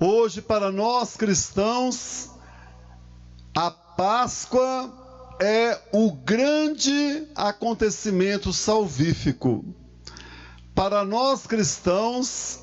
Hoje, para nós cristãos, a Páscoa é o grande acontecimento salvífico. Para nós cristãos,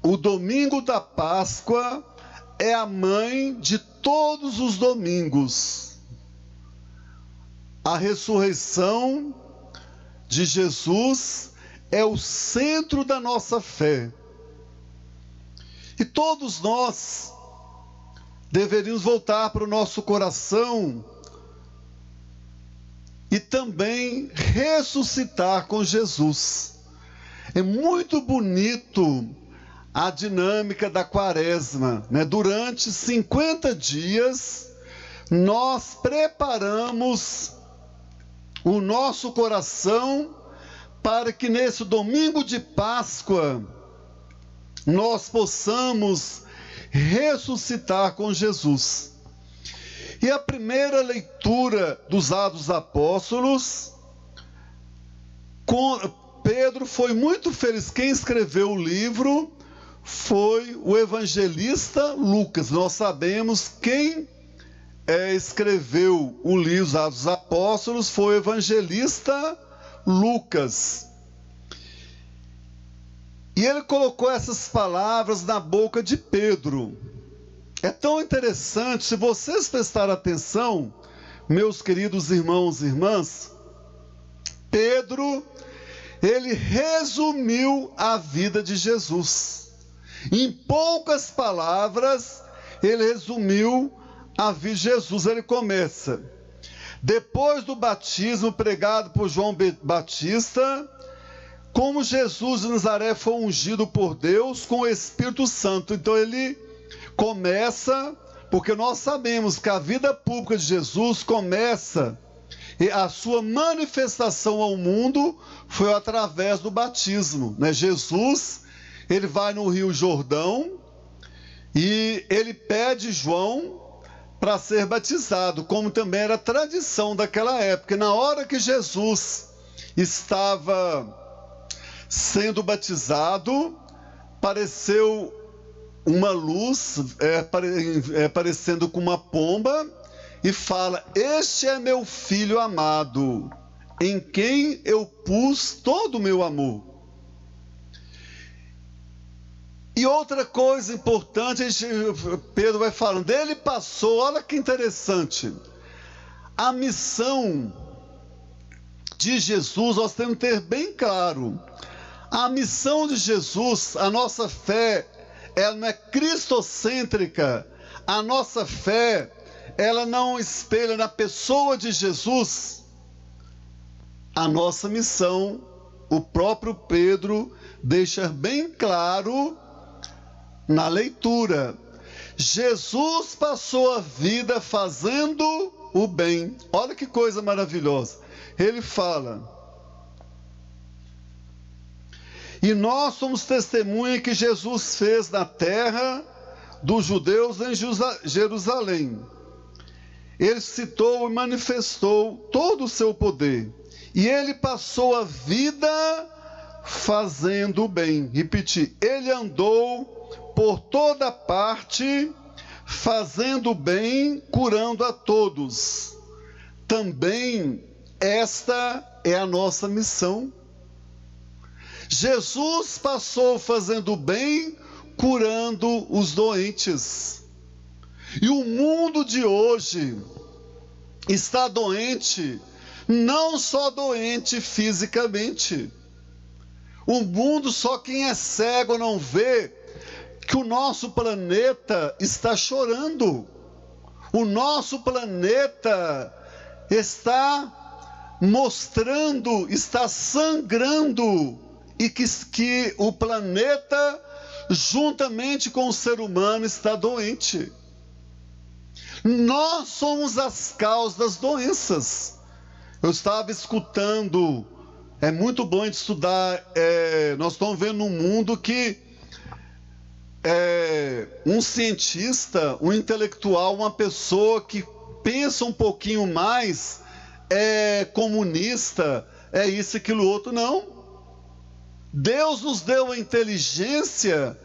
o domingo da Páscoa é a mãe de todos os domingos. A ressurreição de Jesus é o centro da nossa fé. E todos nós deveríamos voltar para o nosso coração e também ressuscitar com Jesus. É muito bonito a dinâmica da quaresma, né? Durante 50 dias, nós preparamos o nosso coração para que nesse domingo de Páscoa nós possamos ressuscitar com Jesus. E a primeira leitura dos Atos dos Apóstolos, Pedro foi muito feliz. Quem escreveu o livro foi o evangelista Lucas. Nós sabemos quem escreveu o livro dos Atos dos Apóstolos foi o evangelista Lucas. E ele colocou essas palavras na boca de Pedro. É tão interessante, se vocês prestarem atenção, meus queridos irmãos e irmãs, Pedro, ele resumiu a vida de Jesus. Em poucas palavras, ele resumiu a vida de Jesus. Ele começa: depois do batismo pregado por João Batista, como Jesus de Nazaré foi ungido por Deus com o Espírito Santo. Então ele começa, porque nós sabemos que a vida pública de Jesus começa, e a sua manifestação ao mundo foi através do batismo, né? Jesus, ele vai no Rio Jordão e ele pede João para ser batizado, como também era tradição daquela época. E na hora que Jesus estava sendo batizado, apareceu uma luz, parecendo com uma pomba, e fala: este é meu filho amado, em quem eu pus todo o meu amor. E outra coisa importante, Pedro vai falando, ele passou, olha que interessante, a missão de Jesus, nós temos que ter bem claro, a missão de Jesus, a nossa fé, ela não é cristocêntrica, a nossa fé, ela não espelha na pessoa de Jesus a nossa missão. O próprio Pedro deixa bem claro na leitura: Jesus passou a vida fazendo o bem. Olha que coisa maravilhosa. Ele fala: e nós somos testemunha que Jesus fez na terra dos judeus em Jerusalém. Ele citou e manifestou todo o seu poder. E ele passou a vida fazendo o bem. Repetir: ele andou por toda parte, fazendo o bem, curando a todos. Também esta é a nossa missão. Jesus passou fazendo o bem, curando os doentes. E o mundo de hoje está doente, não só doente fisicamente. O mundo, só quem é cego não vê que o nosso planeta está chorando. O nosso planeta está mostrando, está sangrando, e que o planeta, juntamente com o ser humano, está doente. Nós somos as causas das doenças. Eu estava escutando, é muito bom de estudar, nós estamos vendo um mundo que um cientista, um intelectual, uma pessoa que pensa um pouquinho mais, é comunista, é isso, aquilo, outro. Não. Deus nos deu a inteligência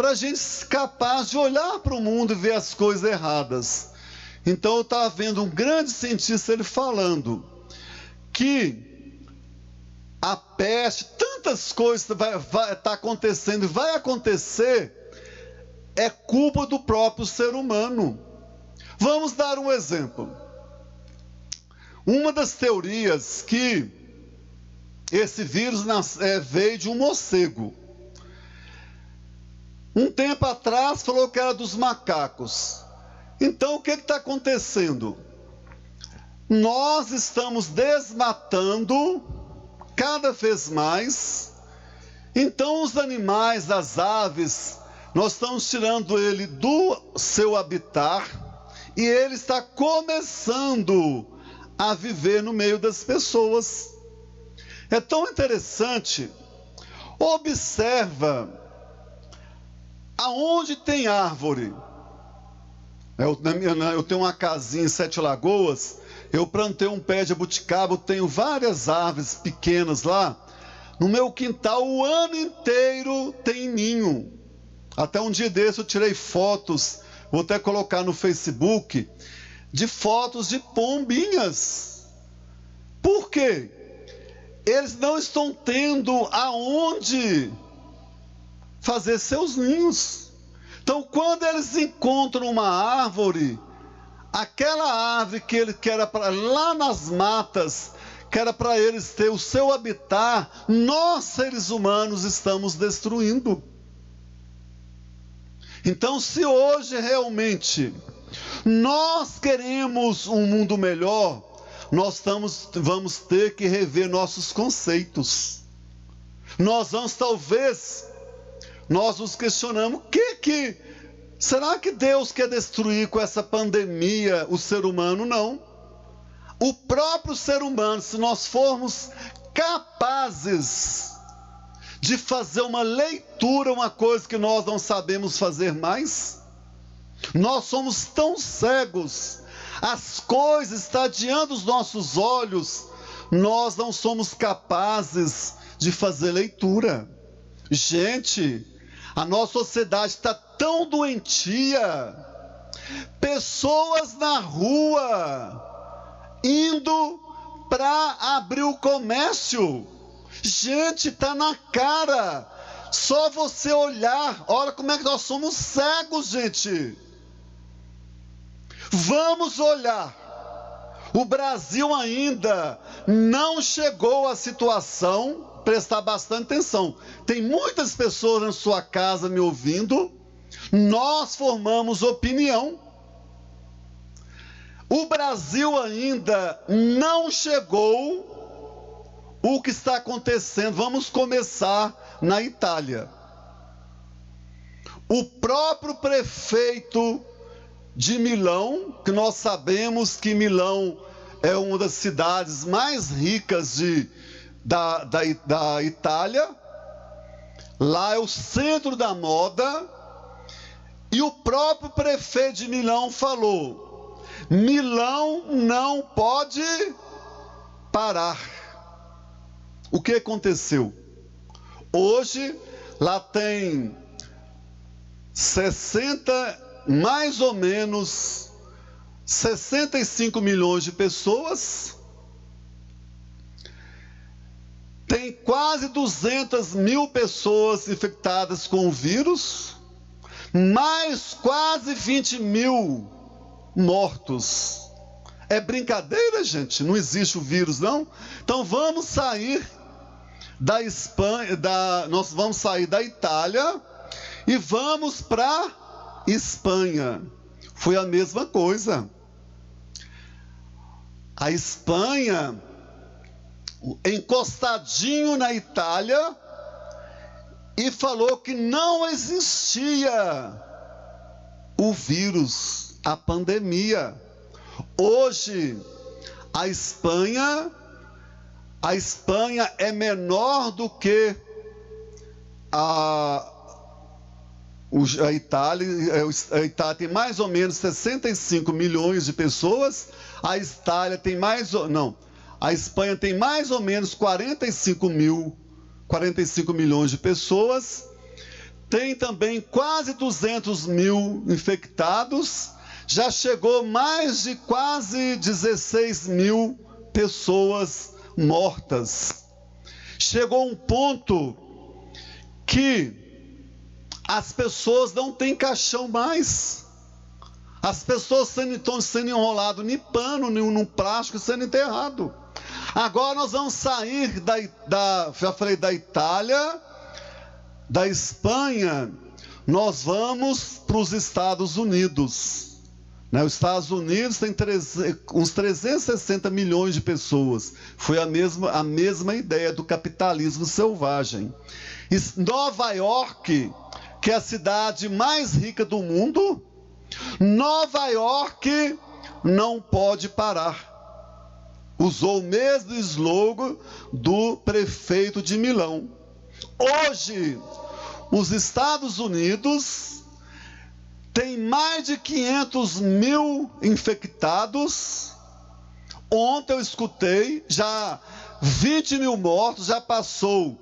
para a gente ser capaz de olhar para o mundo e ver as coisas erradas. Então eu estava vendo um grande cientista ele falando que a peste, tantas coisas vai tá acontecendo e vai acontecer, é culpa do próprio ser humano. Vamos dar um exemplo. Uma das teorias que esse vírus veio de um morcego. Um tempo atrás falou que era dos macacos. Então o que está acontecendo? Nós estamos desmatando cada vez mais. Então os animais, as aves, nós estamos tirando ele do seu habitat e ele está começando a viver no meio das pessoas. É tão interessante. Observa aonde tem árvore. Eu tenho uma casinha em Sete Lagoas, eu plantei um pé de abuticaba, eu tenho várias árvores pequenas lá. No meu quintal o ano inteiro tem ninho. Até um dia desse eu tirei fotos, vou até colocar no Facebook, de fotos de pombinhas. Por quê? Eles não estão tendo aonde fazer seus ninhos. Então, quando eles encontram uma árvore, aquela árvore que era para lá nas matas, que era para eles ter o seu habitat, nós seres humanos estamos destruindo. Então, se hoje realmente nós queremos um mundo melhor, nós vamos ter que rever nossos conceitos. Nós nos questionamos, será que Deus quer destruir com essa pandemia o ser humano? Não. O próprio ser humano, se nós formos capazes de fazer uma leitura, uma coisa que nós não sabemos fazer mais, nós somos tão cegos, as coisas estão diante dos nossos olhos, nós não somos capazes de fazer leitura. Gente, a nossa sociedade está tão doentia, pessoas na rua, indo para abrir o comércio, gente, está na cara, só você olhar, olha como é que nós somos cegos, gente. Vamos olhar, o Brasil ainda não chegou à situação, prestar bastante atenção, tem muitas pessoas na sua casa me ouvindo, nós formamos opinião, o Brasil ainda não chegou o que está acontecendo. Vamos começar na Itália. O próprio prefeito de Milão, que nós sabemos que Milão é uma das cidades mais ricas da Itália, lá é o centro da moda, e o próprio prefeito de Milão falou: Milão não pode parar. O que aconteceu? Hoje lá tem mais ou menos 65 milhões de pessoas, tem quase 200 mil pessoas infectadas com o vírus, mais quase 20 mil mortos. É brincadeira, gente? Não existe o vírus, não? Então vamos sair da Espanha, nós vamos sair da Itália e vamos para Espanha. Foi a mesma coisa. A Espanha, encostadinho na Itália, e falou que não existia o vírus, a pandemia. Hoje, a Espanha é menor do que a Itália. A Itália tem mais ou menos 65 milhões de pessoas, a Espanha tem mais ou menos 45 milhões de pessoas, tem também quase 200 mil infectados, já chegou mais de quase 16 mil pessoas mortas. Chegou um ponto que as pessoas não têm caixão mais. As pessoas estão sendo enroladas em pano, num plástico, sendo enterrado. Agora nós vamos sair já falei da Itália, da Espanha, nós vamos para os Estados Unidos. Os Estados Unidos tem uns 360 milhões de pessoas. Foi a mesma ideia do capitalismo selvagem. Nova York, que é a cidade mais rica do mundo, Nova York não pode parar. Usou o mesmo slogan do prefeito de Milão. Hoje, os Estados Unidos tem mais de 500 mil infectados. Ontem eu escutei, já 20 mil mortos, já passou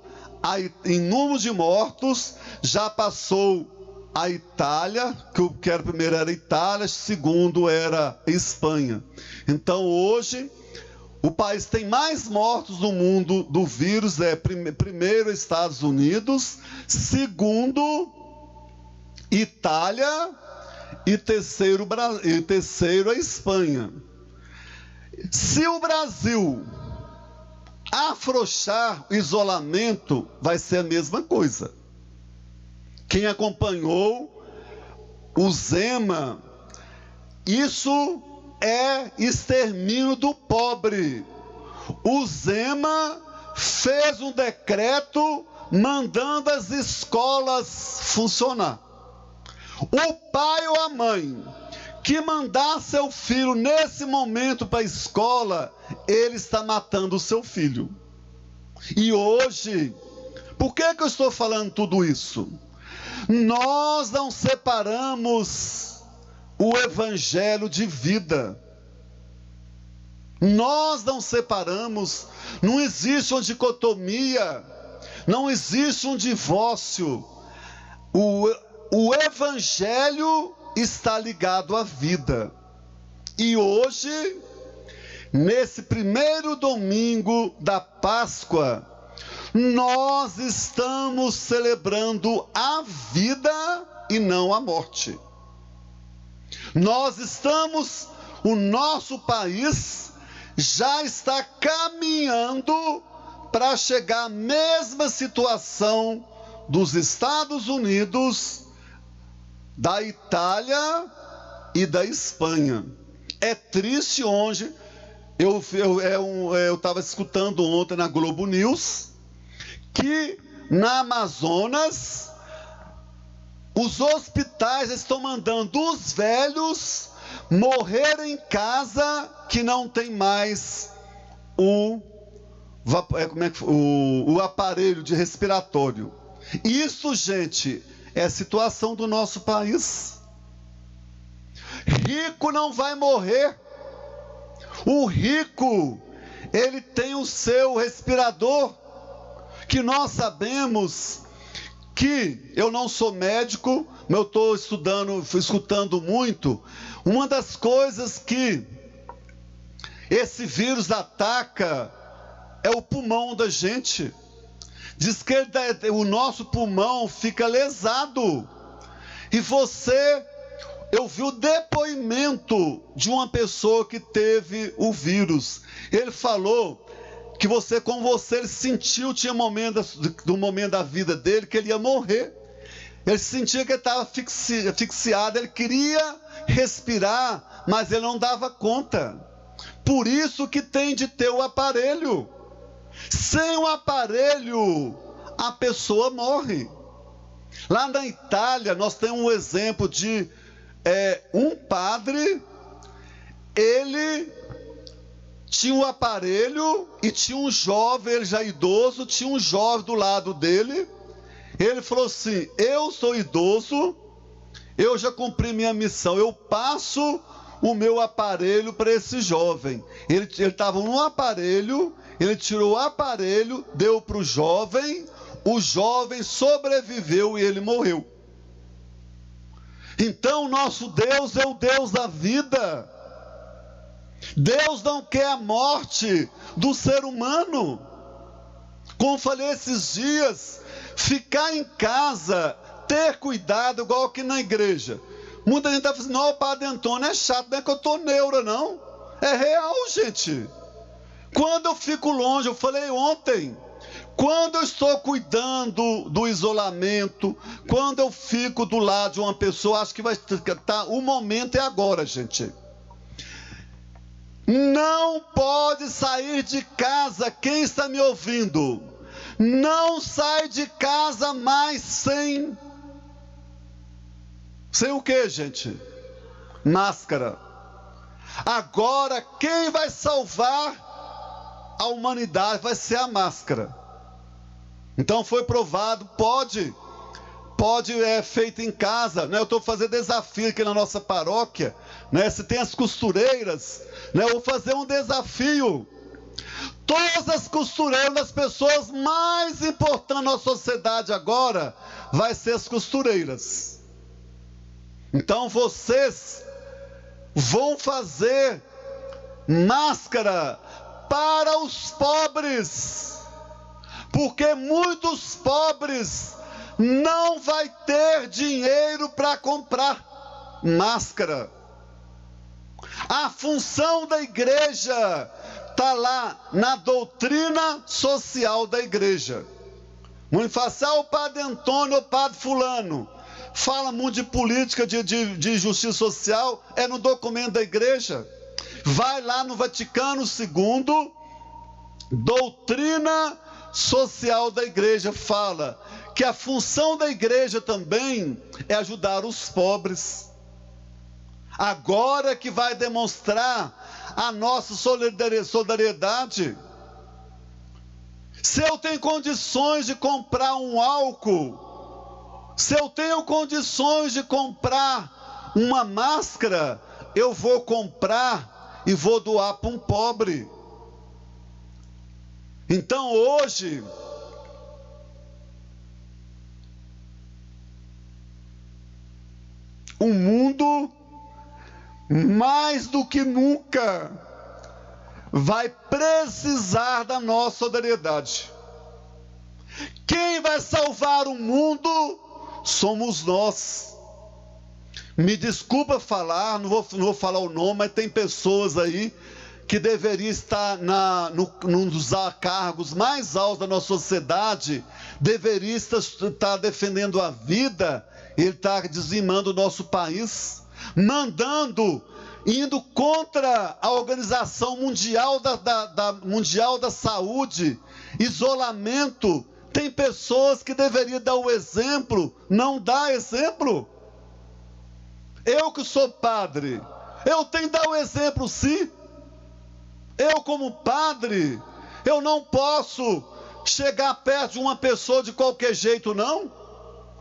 em número de mortos, já passou a Itália, que era primeiro era Itália, segundo era Espanha. Então hoje, o país tem mais mortos no mundo do vírus, primeiro Estados Unidos, segundo Itália e terceiro a Espanha. Se o Brasil afrouxar o isolamento, vai ser a mesma coisa. Quem acompanhou o Zema, isso é extermínio do pobre. O Zema fez um decreto mandando as escolas funcionar. O pai ou a mãe que mandar seu filho nesse momento para a escola, ele está matando o seu filho. E hoje, por que eu estou falando tudo isso? Nós não separamos o evangelho de vida. Nós não separamos, não existe uma dicotomia, não existe um divórcio. O evangelho está ligado à vida. E hoje, nesse primeiro domingo da Páscoa, nós estamos celebrando a vida e não a morte. O nosso país já está caminhando para chegar à mesma situação dos Estados Unidos, da Itália e da Espanha. É triste hoje, eu estava escutando ontem na Globo News, que na Amazonas, os hospitais estão mandando os velhos morrer em casa, que não tem mais o aparelho de respiratório. Isso, gente, é a situação do nosso país. Rico não vai morrer. O rico, ele tem o seu respirador, que nós sabemos que, eu não sou médico, mas eu estou escutando muito, uma das coisas que esse vírus ataca é o pulmão da gente. Diz que o nosso pulmão fica lesado. E eu vi o depoimento de uma pessoa que teve o vírus. Ele falou que ele sentiu, tinha um momento da vida dele que ele ia morrer. Ele sentia que ele estava asfixiado, ele queria respirar, mas ele não dava conta. Por isso que tem de ter o aparelho. Sem o aparelho, a pessoa morre. Lá na Itália, nós temos um exemplo de um padre. Ele tinha um aparelho e tinha um jovem, ele já idoso, tinha um jovem do lado dele. Ele falou assim: eu sou idoso, eu já cumpri minha missão, eu passo o meu aparelho para esse jovem. Ele estava no aparelho, ele tirou o aparelho, deu para o jovem, o jovem sobreviveu e ele morreu. Então, nosso Deus é o Deus da vida. Deus não quer a morte do ser humano. Como falei esses dias, ficar em casa, ter cuidado, igual aqui na igreja. Muita gente está falando, não, o Padre Antônio é chato, não é que eu estou neura, não. É real, gente. Quando eu fico longe, eu falei ontem, quando eu estou cuidando do isolamento, quando eu fico do lado de uma pessoa, acho que vai estar, o momento é agora, gente. Não pode sair de casa, quem está me ouvindo? Não sai de casa mais sem o que, gente? Máscara. Agora, quem vai salvar a humanidade vai ser a máscara. Então foi provado, pode feito em casa, né? Eu estou fazendo desafio aqui na nossa paróquia, né? Se tem as costureiras, né? Eu vou fazer um desafio. Todas as costureiras das pessoas mais importantes na sociedade agora vai ser as costureiras. Então vocês vão fazer máscara para os pobres, porque muitos pobres não vai ter dinheiro para comprar máscara. A função da igreja está lá na doutrina social da igreja. Muito fácil, o Padre Antônio, o Padre Fulano, fala muito de política, de justiça social, é no documento da igreja. Vai lá no Vaticano II, doutrina social da igreja, fala que a função da igreja também é ajudar os pobres. Agora que vai demonstrar a nossa solidariedade. Se eu tenho condições de comprar um álcool, se eu tenho condições de comprar uma máscara, eu vou comprar e vou doar para um pobre. Então hoje, o mundo, mais do que nunca, vai precisar da nossa solidariedade. Quem vai salvar o mundo somos nós. Me desculpa falar, não vou falar o nome, mas tem pessoas aí que deveriam estar num dos cargos mais altos da nossa sociedade, deveria estar defendendo a vida, ele está dizimando o nosso país, indo contra a Organização Mundial Mundial da Saúde, isolamento. Tem pessoas que deveriam dar o exemplo, não dá exemplo. Eu que sou padre, eu tenho que dar o exemplo sim. Eu como padre, eu não posso chegar perto de uma pessoa de qualquer jeito não.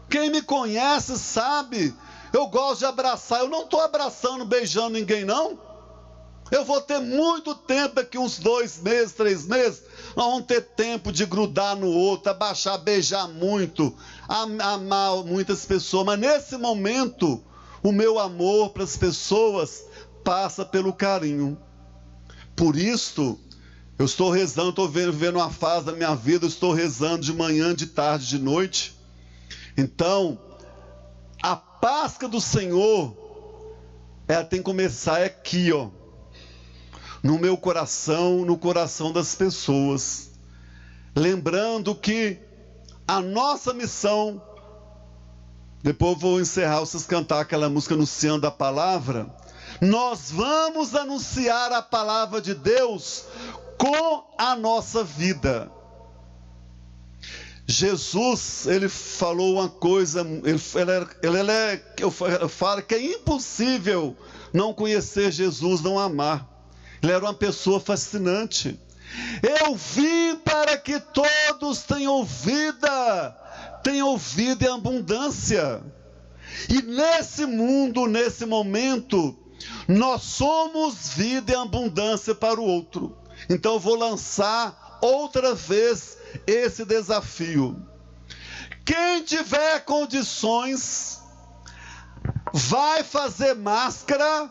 Quem me conhece sabe, eu gosto de abraçar, eu não estou abraçando, beijando ninguém não. Eu vou ter muito tempo, daqui uns 2 meses, 3 meses, nós vamos ter tempo de grudar no outro, abaixar, beijar muito, amar muitas pessoas, mas nesse momento, o meu amor para as pessoas passa pelo carinho. Por isso, eu estou rezando, estou vivendo uma fase da minha vida, eu estou rezando de manhã, de tarde, de noite. Então, a Páscoa do Senhor, ela tem que começar aqui, ó, no meu coração, no coração das pessoas. Lembrando que a nossa missão, depois eu vou encerrar, vocês cantar aquela música anunciando a palavra. Nós vamos anunciar a palavra de Deus com a nossa vida. Jesus, ele falou uma coisa, eu falo que é impossível não conhecer Jesus, não amar. Ele era uma pessoa fascinante. Eu vim para que todos tenham vida em abundância. E nesse mundo, nesse momento, nós somos vida em abundância para o outro. Então eu vou lançar outra vez esse desafio. Quem tiver condições, vai fazer máscara,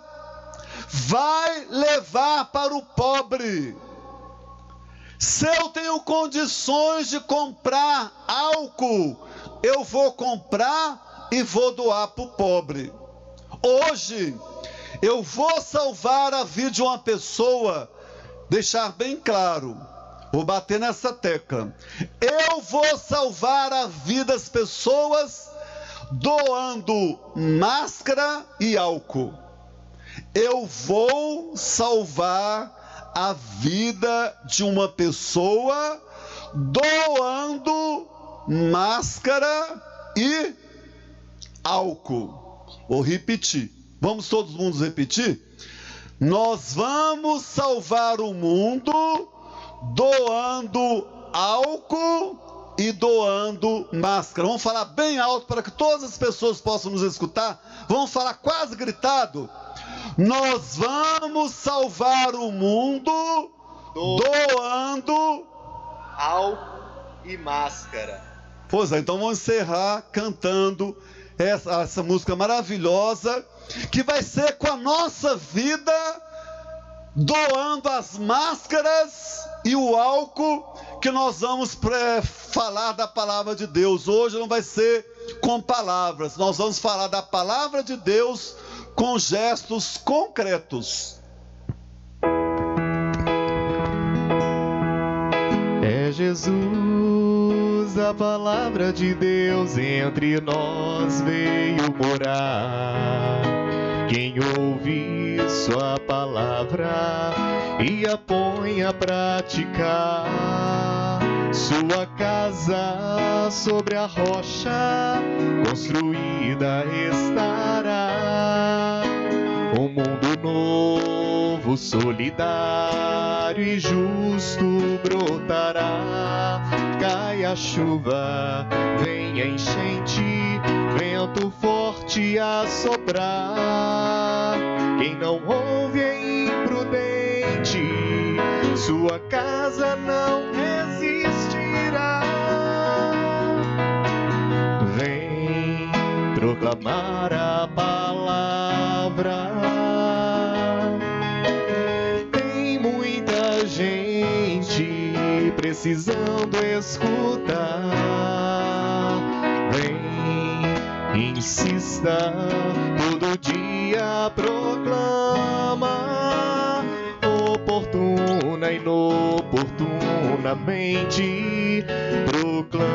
vai levar para o pobre. Se eu tenho condições de comprar álcool, eu vou comprar e vou doar para o pobre. Hoje, eu vou salvar a vida de uma pessoa, deixar bem claro, vou bater nessa tecla. Eu vou salvar a vida das pessoas doando máscara e álcool. Eu vou salvar a vida de uma pessoa doando máscara e álcool. Vou repetir. Vamos todos mundos repetir? Nós vamos salvar o mundo doando álcool e doando máscara. Vamos falar bem alto para que todas as pessoas possam nos escutar. Vamos falar quase gritado. Nós vamos salvar o mundo doando álcool e máscara. Pois é, então vamos encerrar cantando essa música maravilhosa, que vai ser com a nossa vida, doando as máscaras e o álcool, que nós vamos falar da palavra de Deus. Hoje não vai ser com palavras, nós vamos falar da palavra de Deus com gestos concretos. É Jesus, a palavra de Deus entre nós veio morar. Quem ouve sua palavra e a põe a praticar, sua casa sobre a rocha construída estará. Um mundo novo, solidário e justo brotará. Cai a chuva, vem a enchente, vento forte a soprar. Quem não ouve é imprudente, sua casa não resistirá. Vem proclamar a palavra. Tem muita gente precisando escutar. Vem, insista, todo dia proclama, oportuna e inoportunamente proclama.